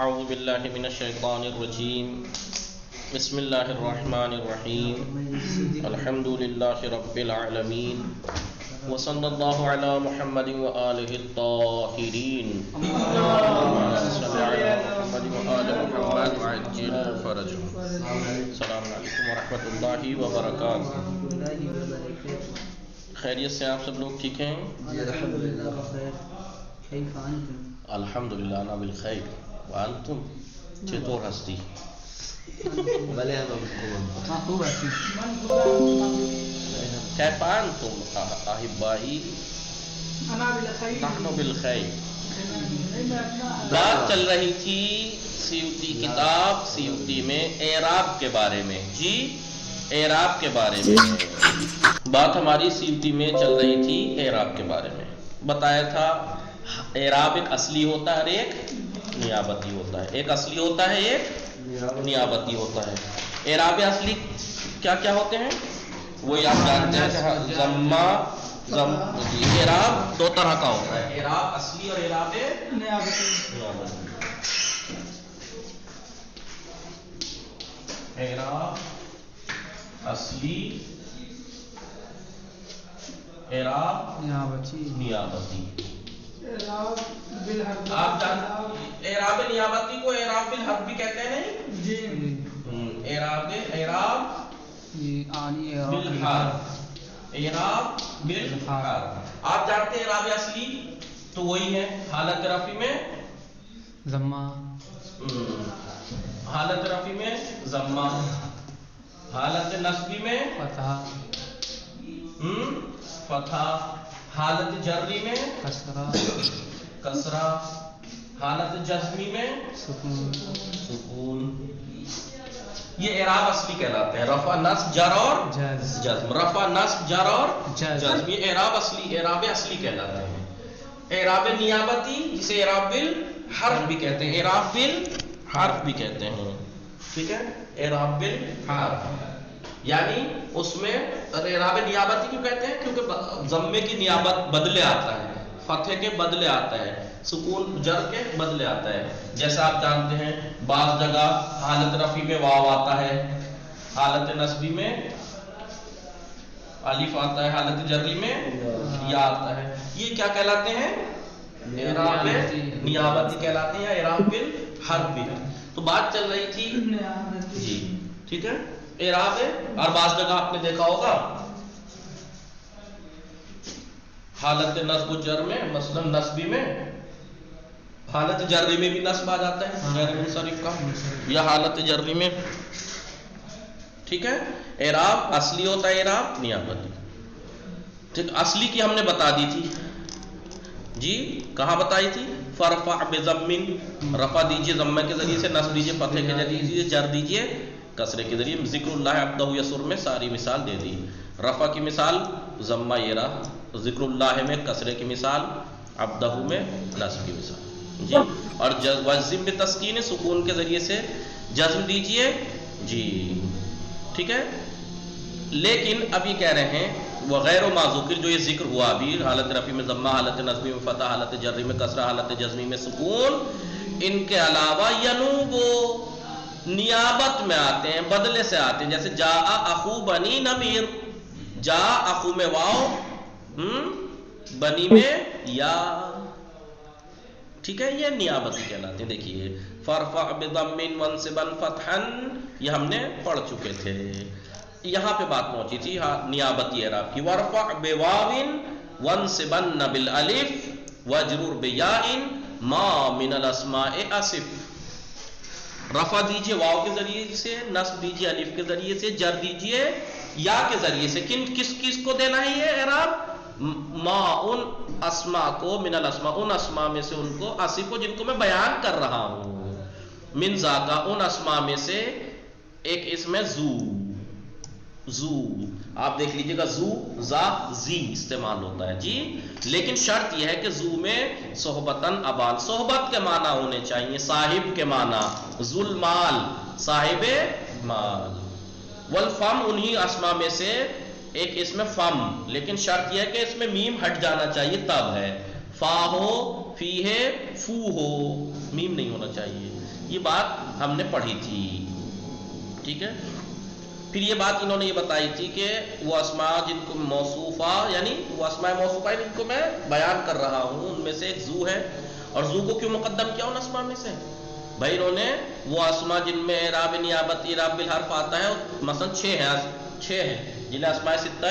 اعوذ باللہ من الشیطان الرجیم بسم اللہ الرحمن الرحیم الحمد للہ رب العالمین وصلی اللہ علی محمد وآلہ الطاہرین صلی علی محمد وآل محمد وعجل فرجهم. السلام علیکم ورحمۃ اللہ وبرکاتہ. خیریت سے آپ سب لوگ ٹھیک ہیں؟ الحمدللہ انا بالخیر وانتم چطور هستی؟ بله هم خوب هستی. کیف انتم احبائی؟ نحن بالخیر. بات چل رہی تھی سیوطی کتاب سیوطی میں اعراب کے بارے میں. جی اعراب کے بارے میں بات ہماری سیوطی میں چل رہی تھی. اعراب کے بارے میں بتایا تھا اعراب ایک اصلی ہوتا ہے، ایک نیابتی ہوتا ہے. ایک اصلی ہوتا ہے، ایک نیابتی ہوتا ہے. اعراب اصلی کیا کیا ہوتے ہیں وہی آپ جانتے ہیں. ضمہ اعراب دو طرح کا ہوتا ہے، اعراب اصلی اور اعراب نیابتی. اعراب اصلی، اعراب نیابتی. آپ جانتے اعراب نیابتی کو اعراب بالحرف بھی کہتے ہیں نہیں جی. اعراب بالحرف. آپ جانتے ہیں اعراب اصلی تو وہی ہے حالت رفع میں ضمہ، حالت رفع میں ضمہ، حالت نصبی میں فتح، حالت جری میں کسرہ، حالت جزمی میں سکون. یہ اعراب اصلی کہلاتے ہیں. رفع نصب جر اور جزم، رفع نصب جر اور جزم، یہ اعراب اصلی کہلاتے ہیں. اعراب نیابتی جسے اعراب بالحرف بھی کہتے ہیں، اعراب بالحرف بھی کہتے ہیں. ٹھیک ہے، اعراب بالحرف یعنی اس میں اعراب نیابتی کیوں کہتے ہیں؟ کیونکہ ضمے کی نیابت بدلے آتا ہے، فتح کے بدلے آتا ہے، سکون جر کے بدلے آتا ہے. جیسا آپ جانتے ہیں بعض جگہ حالت رفع میں واو آتا ہے، حالت نصبی میں الف آتا ہے، حالت جری میں یا آتا ہے. یہ کیا کہلاتے ہیں؟ اعراب نیابتی کہلاتے ہیں یا اعراب بالحرف بھی. تو بات چل رہی تھی جی ٹھیک ہے اعراب ہے. اور بعض جگہ آپ نے دیکھا ہوگا حالت نصب و جر میں، مثلا نصبی میں حالت جری میں بھی نصب آ جاتا ہے غیر منصرف کا، یا حالت جری میں. ٹھیک ہے، اعراب اصلی ہوتا ہے، اعراب نیابتی. ٹھیک، اصلی کی ہم نے بتا دی تھی جی. کہاں بتائی تھی؟ فرفع بضم، رفع دیجئے ضمہ کے ذریعے سے، نصب دیجئے فتح کے ذریعے سے، جر دیجئے کسرے کے ذریعے. ذکر اللہ عبدہ یسر میں ساری مثال دے دی. رفع کی مثال ضمہ یہ رہا، ذکر اللہ میں کسرے کی مثال، عبدہ میں نصب کی مثال جی. اور وجزم بتسکین، سکون کے ذریعے سے جزم دیجئے جی. ٹھیک ہے، لیکن اب یہ کہہ رہے ہیں وغیر و ما ذکر، جو یہ ذکر ہوا ابھی، حالت رفع میں ضمہ، حالت نصبی میں فتح، حالت جری میں کسرہ، حالت جزمی میں سکون، ان کے علاوہ ینوبو نیابت میں آتے ہیں، بدلے سے آتے ہیں. جیسے جاء اخو بنی نمیر، جاء اخو میں واو، بنی میں یا. ٹھیک ہے، یہ نیابتی کہلاتے ہیں. دیکھیے فرفع بضم وانصبا فتحا، یہ ہم نے پڑھ چکے تھے. یہاں پہ بات پہنچی تھی نیابتی اعراب کی. ورفع بواو وانصبن بالالف واجرر بیاء ما من الاسماء اسف. رفع دیجئے واو کے ذریعے سے، نصب دیجئے الف کے ذریعے سے، جر دیجئے یا کے ذریعے سے. کس کو دینا ہے یہ اعراب؟ ما ان اسماء کو، من الاسماء ان اسماء میں سے ان کو، اسف کو جن کو میں بیان کر رہا ہوں، من ذاکا ان اسماء میں سے ایک اسم ہے زو. آپ دیکھ لیجئے گا زو زا زی استعمال ہوتا ہے جی. لیکن شرط یہ ہے کہ زو میں صحبتاً ابان، صحبت کے معنی ہونے چاہیے، صاحب کے معنی، ذو المال صاحب مال. والفم انہی اسما میں سے ایک اسم فم، لیکن شرط یہ ہے کہ اس میں میم ہٹ جانا چاہیے تب ہے. فا ہو فی ہے فو ہو، میم نہیں ہونا چاہیے. یہ بات ہم نے پڑھی تھی. ٹھیک ہے. پھر یہ بات انہوں نے یہ بتائی تھی کہ وہ اسماء جن کو موصوفہ، یعنی وہ اسماء موصوفہ جن کو میں بیان کر رہا ہوں، ان میں سے ایک ذو ہے. اور ذو کو کیوں مقدم کیا ان اسماء میں سے؟ بھائی انہوں نے وہ اسماء جن میں اعراب نیابت اعراب بالحرف آتا ہے، مثلا 6 ہیں جنہیں اسماء ستہ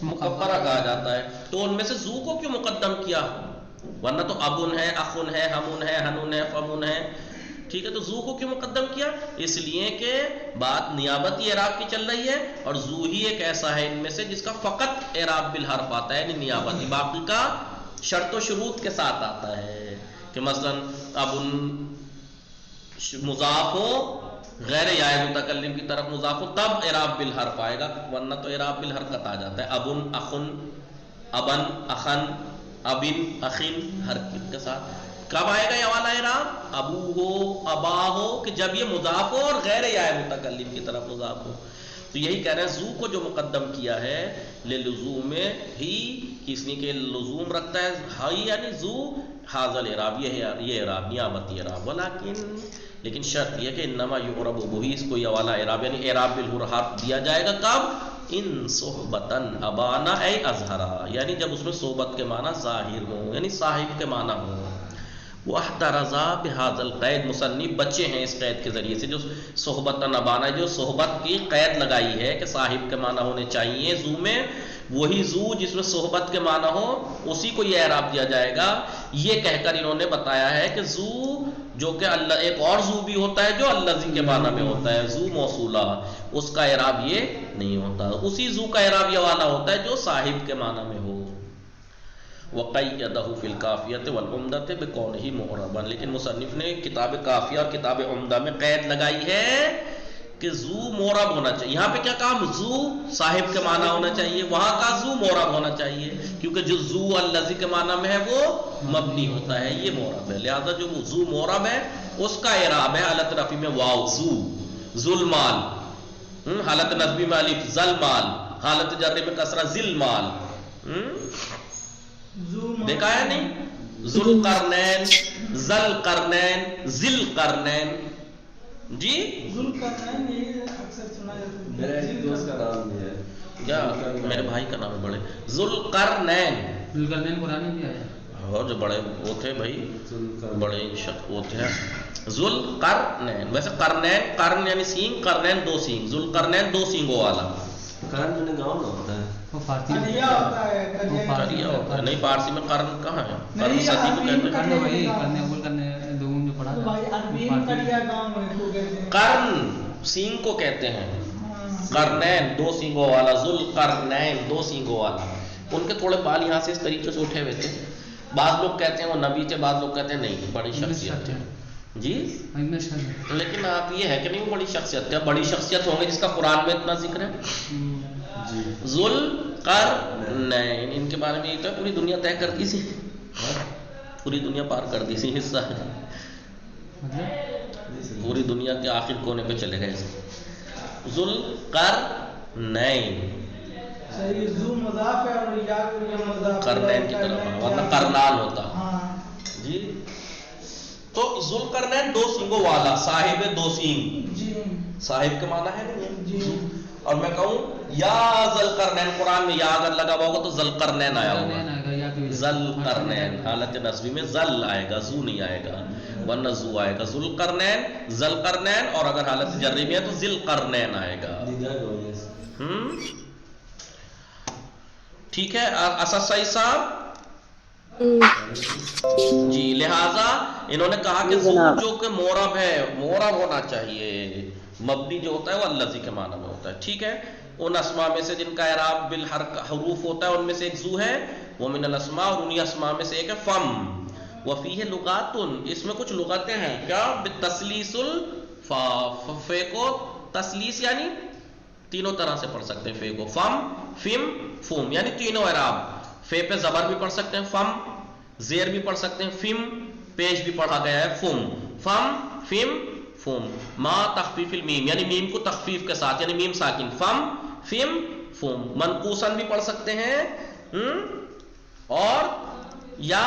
مکبرہ کہا جاتا ہے، تو ان میں سے ذو کو کیوں مقدم کیا؟ ورنہ تو ابن ہے، اخن ہے، ہمن ہے، ہنون ہے، فمن ہے. ٹھیک ہے. تو ذو کو کیوں مقدم کیا؟ اس لیے کہ بات نیابتی اعراب کی چل رہی ہے، اور ذو ہی ایک ایسا ہے ان میں سے جس کا فقط اعراب بالحرف آتا ہے، یعنی نیابتی، باقی کا شرط و شروط کے ساتھ آتا ہے. کہ مثلا ابن مضاف ہو غیر یا متکلم کی طرف مضاف ہو تب اعراب بالحرف آئے گا، ورنہ تو اعراب بالحرکت آ جاتا ہے. ابن، اخن، ابن، اخن، ابن، اخن حرکت کے ساتھ. کب آئے گا یہ والا اعراب؟ ابو ہو، ابا ہو، کہ جب یہ مضاف ہو اور غیر یا متکلم کی طرف مضاف ہو. تو یہی کہہ رہے ہیں ذو کو جو مقدم کیا ہے للزوم ہی، اس لیے کہ لزوم رکھتا ہے ہی، یعنی ذو حاضل اعراب، یہ اعراب نیابتی اعراب. لیکن شرط یہ کہ انما یعرب بہ، اس کو یہ والا اعراب یعنی اعراب بالحرف دیا جائے گا کب؟ ان صحبتاً ابانا اے اظہرا، یعنی جب اس میں صحبت کے معنی ظاہر ہوں، یعنی صاحب کے معنی ہوں. واحترزا بہذا القید، مصنف بچے ہیں اس قید کے ذریعے سے، جو صحبتاً ابانا، جو صحبت کی قید لگائی ہے کہ صاحب کے معنی ہونے چاہیے ذو میں، وہی ذو جس میں صحبت کے معنی ہو اسی کو یہ اعراب دیا جائے گا. یہ کہہ کر انہوں نے بتایا ہے کہ ذو جو کہ اللہ، ایک اور ذو بھی ہوتا ہے جو الذی کے معنی میں ہوتا ہے، ذو موصولہ، اس کا اعراب یہ نہیں ہوتا. اسی ذو کا اعراب یہ والا ہوتا ہے جو صاحب کے معنی میں ہو. وقیدہ فی الکافیۃ والعمدۃ بکونہ معربا، لیکن مصنف نے کتاب کافیہ اور کتاب عمدہ میں قید لگائی ہے کہ ذو معرب ہونا چاہیے. یہاں پہ کیا کہا؟ ذو صاحب کے معنی ہونا چاہیے، وہاں کا ذو معرب ہونا چاہیے، کیونکہ جو ذو الذی کے معنی میں ہے وہ مبنی ہوتا ہے، یہ معرب ہے. لہذا جو ذو معرب ہے اس کا اعراب ہے حالت رفع میں واو ذو، ذوالمال، حالت نصبی میں الف ذلمال، حالت جر میں کسرہ ذلمال. دیکھا ہے نہیں؟ ذوالقرنین، ذوالقرنین، ذوالقرنین. جی ذوالقرنین یہ اکثر سنا جاتا ہے، میرا ایک دوست کا نام بھی ہے کیا؟ میرے بھائی کا نام ہے بڑے ذوالقرنین. ذوالقرنین قرآن میں بھی آیا، اور جو بڑے وہ تھے بھائی، بڑے شخص وہ تھے ذوالقرنین. ویسے قرنین، قرن یعنی سینگ، قرنین 2 سینگ، ذوالقرنین 2 سینگوں والا. قرن میں نے گاؤں نہ ہوتا ہے، وہ فارسی میں قریا ہوتا ہے، قریا ہوتا ہے. نہیں فارسی میں قرن کہاں ہے؟ قرن نہیں، صدی کو کہتے ہیں. قرن وہی کرنے اول کرنے دوم جو پڑھا تو تھا بھائی عربی میں قریا گاؤں ہے کو کہتے ہیں. قرن سینگ کو کہتے ہیں، قرنین 2 سینگوں والا، ذوالقرنین 2 سینگوں والا. ان کے تھوڑے بال یہاں سے اس طریقے سے اٹھے ہوئے تھے. بعض لوگ کہتے ہیں وہ نبی تھے، بعض لوگ کہتے ہیں نہیں بڑی شخصیت تھے. جی لیکن آپ یہ ہے کہ نہیں وہ بڑی شخصیت تھے. بڑی شخصیت ہوں گے جس کا قرآن میں اتنا ذکر ہے. ذوالقرنین، ان کے بارے میں یہ تو پوری دنیا طے کر دی سی، پوری دنیا پار کر دی سی، حصہ پوری دنیا کے آخر کونے پہ چلے گئے. ذوالقرنین صحیح، ذو مضاف ہے اور یا مضاف قرنین کی طرف، ورنہ قرنان ہوتا. جی تو ذوالقرنین 2 سینگوں والا، صاحب 2 سینگ، جی صاحب کے معنی ہے نہیں. جی. اور میں کہوں یا ذوالقرنین، قرآن میں یا اگر لگا ہوا ہوگا تو ذوالقرنین آیا ہوگا. ذوالقرنین حالت نصبی میں ذل آئے گا، ذو نہیں آئے گا، ورنہ ذو آئے گا. ذوالقرنین، ذوالقرنین، اور اگر حالت جری میں ہے تو ذوالقرنین آئے گا. ٹھیک ہے اسد سعید صاحب جی. لہذا انہوں نے کہا کہ ذو جو کہ معرب ہے، معرب ہونا چاہیے. مبنی جو ہوتا ہے وہ الذی کے معنی میں ہوتا ہے. ٹھیک ہے. ان اسماء میں سے جن کا اعراب بالحروف ہوتا ہے ان میں سے ایک ذو ہے، وہ من الاسماء، اور انہی اسماء میں سے ایک ہے فم. وفیہ لغات، اس میں کچھ لغتیں ہیں. کیا؟ بالتسلیس الفا، فے کو تسلیس یعنی تینوں طرح سے پڑھ سکتے ہیں. فے کو فم، فم، فم، یعنی تینوں اعراب. فے پہ زبر بھی پڑھ سکتے ہیں فم، زیر بھی پڑھ سکتے ہیں فم، پیش بھی پڑھا گیا ہے فم. فم، فم، فم. ما تخفیف المیم، یعنی میم کو تخفیف کے ساتھ، یعنی میم ساکن. فم، فم، فم. منقوسن بھی پڑھ سکتے ہیں، اور یا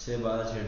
6, 12, 6,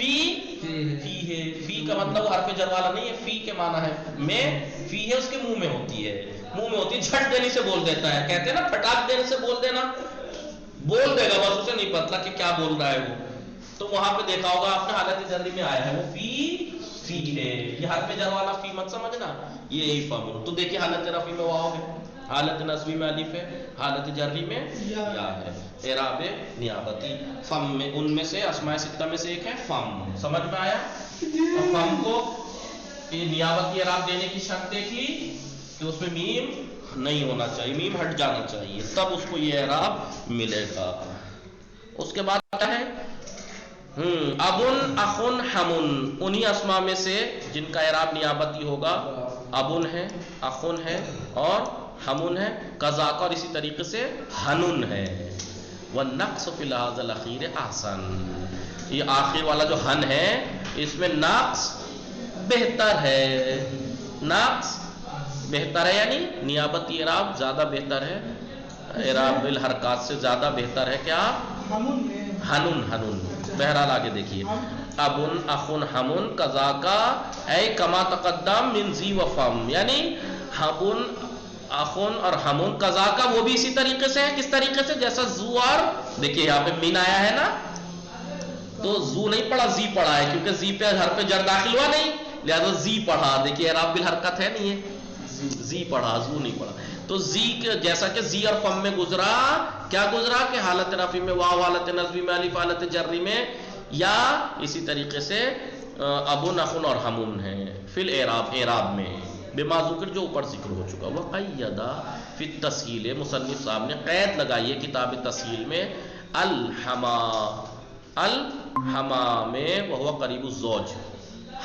فی فی ہے، فی کا مطلب وہ حرف جر والا نہیں ہے، فی کے معنی ہے میں، فی ہے اس کے منہ میں ہوتی ہے، منہ میں ہوتی ہے، جھٹ دینے سے بول دیتا ہے، کہتے ہیں نا پھٹاک دینے سے بول دینا، بول دے گا بس اسے نہیں پتا کہ کیا بول رہا ہے وہ. تو وہاں پہ دیکھا ہوگا آپ نے حالت جری میں آیا ہے وہ فی ہے، یہ حرف جر والا فی مت سمجھنا، یہ یہی فہم. تو دیکھیے حالت رفعی میں واو ہے، حالت نصبی میں الف ہے، حالت جری میں یا ہے. اعراب نیابتی فم میں ان میں سے اسماء ستہ میں سے ایک ہے فم. سمجھ میں آیا؟ اور فم کو یہ نیابتی اعراب دینے کی شرط دیکھ لی کہ اس میں میم نہیں ہونا چاہیے، میم ہٹ جانا چاہیے، تب اس کو یہ اعراب ملے گا. اس کے بعد کیا ہے؟ ابن اخن ہمن، انہی اسماء میں سے جن کا اعراب نیابتی ہوگا ابن ہے، اخن ہے اور ہمن ہے، قذاق اور اسی طریقے سے ہنن ہے. والنقص فی الحاظ الاخیر احسن، یہ آخر والا جو ہن ہے اس میں نقص بہتر ہے، نقص بہتر ہے، یعنی نیابتی اعراب زیادہ بہتر ہے، اعراب بالحرکات سے زیادہ بہتر ہے. کیا؟ ہنن. ہنن. بہرحال آگے دیکھیے، ابن اخن ہمن قذاکا اے کما تقدم من ذی و فم، یعنی ابن اخن اور ہمن قذاکا وہ بھی اسی طریقے سے ہے. کس طریقے سے؟ جیسا زو، اور دیکھیے یہاں پہ من آیا ہے نا، تو زو نہیں پڑھا، زی پڑھا ہے، کیونکہ زی پہ حرف جر داخل ہوا نہیں، لہذا زی پڑھا. دیکھیے اعراب بالحرکت ہے نہیں، ہے زی پڑھا، زو نہیں پڑھا. تو زی جیسا کہ زی اور فم میں گزرا، کیا گزرا کہ حالت رفعی میں واو، حالت نصبی میں الف، حالت جری میں یا، اسی طریقے سے ابن اخن اور ہمون ہیں فی الاعراب، اعراب میں بما ذکر جو اوپر ذکر ہو چکا. وقیدہ فی التسہیل، مصنف صاحب نے قید لگائی ہے کتاب تسہیل میں، الحما، الحما میں وہو قریب الزوج.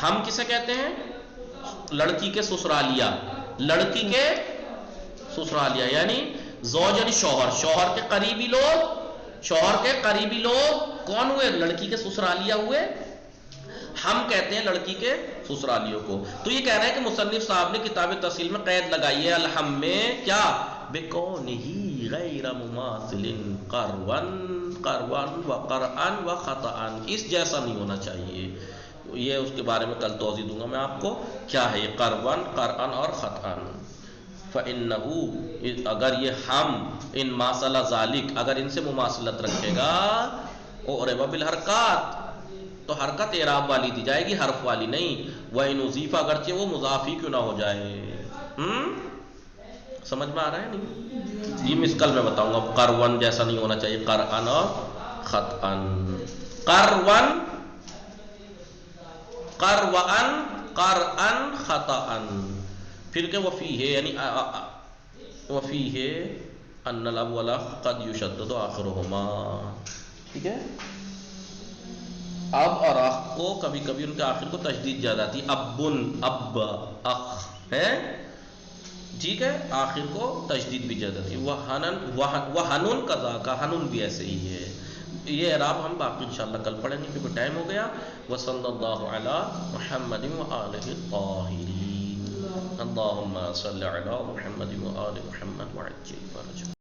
ہم کسے کہتے ہیں؟ لڑکی کے سسرالیہ، لڑکی کے سسرالیہ، یعنی زوج یعنی شوہر، شوہر کے قریبی لوگ، شوہر کے قریبی لوگ کون ہوئے؟ لڑکی کے سسرالیہ ہوئے. ہم کہتے ہیں لڑکی کے سسرالیوں کو. تو یہ کہہ رہے ہیں کہ مصنف صاحب نے کتاب تفصیل میں قید لگائی ہے الحم میں، کیا؟ بِكَوْنِهِ غَيْرَ مُمَاثِلٍ قَرْوًا وَقَرْعًا وَخَطَأً، اس جیسا نہیں ہونا چاہیے. یہ اس کے بارے میں کل توضیح دوں گا میں آپ کو، کیا ہے یہ قَرْوًا، قَرْعًا اور خَطَأً. فَإِنَّهُ، اگر یہ ہم ان ماثلہ ذالک، اگر ان سے مماثلت رکھے گا، اُعْرِبَ بِالْحَرْکَاتِ، تو حرکت اعراب والی دی جائے گی، حرف والی نہیں. وَإِنْ أُضِيفَ، اگرچہ وہ مضافی کیوں نہ ہو جائے. سمجھ میں آ رہا ہے نہیں؟ یہ مثقل میں بتاؤں گا. قرون جیسا نہیں ہونا چاہیے، قرآن اور خطأن. قرون، قرآن، قرآن، خطأن. پھر کہ وفی ہے، یعنی وفی ہے ان الاول قد یشدد آخرهما. ٹھیک ہے، اب اور اخ کو کبھی کبھی ان کے آخر کو تشدید زیادہ آتی ہے. ابن، اب، اخ ہے، ٹھیک ہے، آخر کو تشدید بھی زیادہ آتی ہے. وحنن قذاکا، حنن بھی ایسے ہی ہے. یہ اعراب ہم باقی انشاءاللہ کل پڑھیں گے کیونکہ ٹائم ہو گیا. وصلی اللہ علی محمد وآلہ الطاہرین. اللہم صلی علی محمد وآل محمد وعجل فرجہ.